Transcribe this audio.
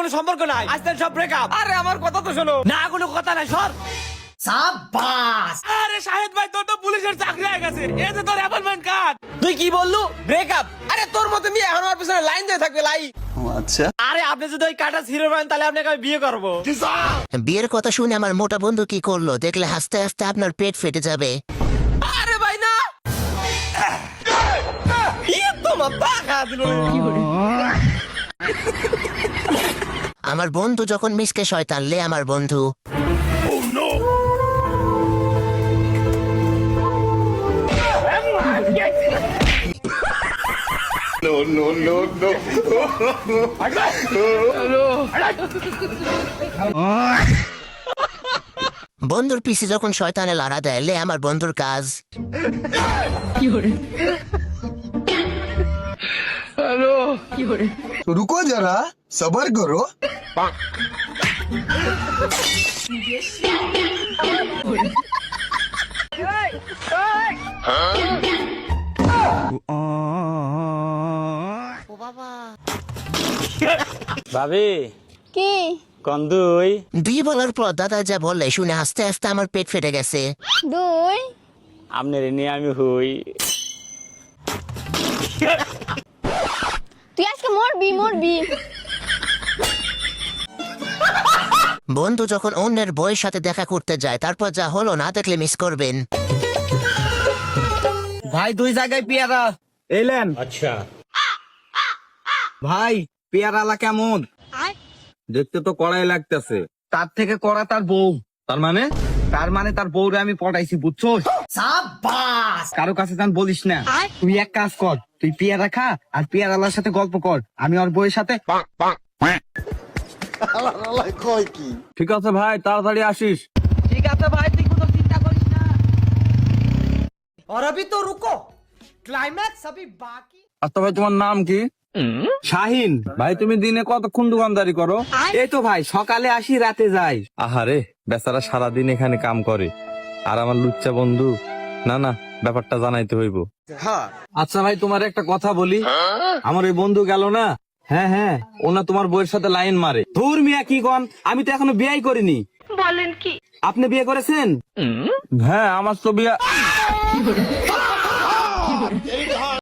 কোনো সম্পর্ক নাই, আজ থেকে সব ব্রেকআপ। আরে আমার কথা তো শোনো না, কোনো কথা নাই, সর। সাবাস। আরে শাহেদ ভাই, তোর তো পুলিশের চাকরি হয়ে গেছে, এই যে তোর অ্যাপয়েন্টমেন্ট কার্ড। তুই কি বললু? ব্রেকআপ? আরে তোর মতো মেয়ে এখন আমার পিছনে লাইন দিয়ে থাকবে, লাইন। আচ্ছা, আরে আপনি যদি ওই কাটা হিরো পান তাহলে আপনাকে আমি বিয়ে করবো। বিয়ের কথা শুনে আমার মোটা বন্ধু কি করলো দেখলে হাসতে হাসতে আপনার পেট ফেটে যাবে। আরে ভাই না, ইয়ে তোমার বাঘা দিল। আমার বন্ধু যখন মিসকে শয়তান লে আমার বন্ধু। বন্ধুর পিছে যখন শয়তানে লড়া দেয় লে আমার বন্ধুর কাজ। रुको जरा सबर करो। ভাবি কি কন্দুই দুই বলার পর দাদা যা বললে শুনে হাসতে হাসতে আমার পেট ফেটে গেছে। দুই আপনার নিয়ে আমি হই। তুই আজকে মরবি মরবি। বন্ধু যখন অন্যের বইয়ের সাথে দেখা করতে যায় তারপর যা হলো না দেখলে মিস করবেন। ভাই দুই জায়গায় পেয়ারা এলেন। আচ্ছা ভাই পেয়ারালা কেমন? দেখতে তো কড়াই লাগতেছে, তার থেকে কড়া তার বউ। তার মানে তার বউরে আমি পটাইছি, বুঝছো? সাবাস। কারো কাছে যান বলিস না। তুই এক কাজ কর, তুই পেয়ারা খা আর পেয়ারালার সাথে গল্প কর, আমি ওর বউয়ের সাথে। ঠিক আছে ভাই, তাড়াতাড়ি আসিস। ঠিক আছে ভাই, তুই কোনো চিন্তা করিস না। और अभी तो रुको, क्लाइमैक्स अभी बाकी। আচ্ছা ভাই, তোমার নাম কি? শাহিন। ভাই তুমি দিনে কতক্ষণ দোকানদারি করো? এই তো ভাই, সকালে আসি রাতে যাই। আহারে, বেচারা সারাদিন এখানে কাম করে, আর আমার লুচ্চা বন্ধু। না না, ব্যাপারটা জানাইতে হইব। আচ্ছা ভাই, তোমার একটা কথা বলি। আমার ওই বন্ধু গেল না, হ্যাঁ হ্যাঁ, ওনা তোমার বউয়ের সাথে লাইন মারে। ধুর মিয়া, কি কন, আমি তো এখনো বিয়েই করিনি। বলেন কি? আপনি বিয়ে করেছেন? হ্যাঁ, আমার তো বিয়া।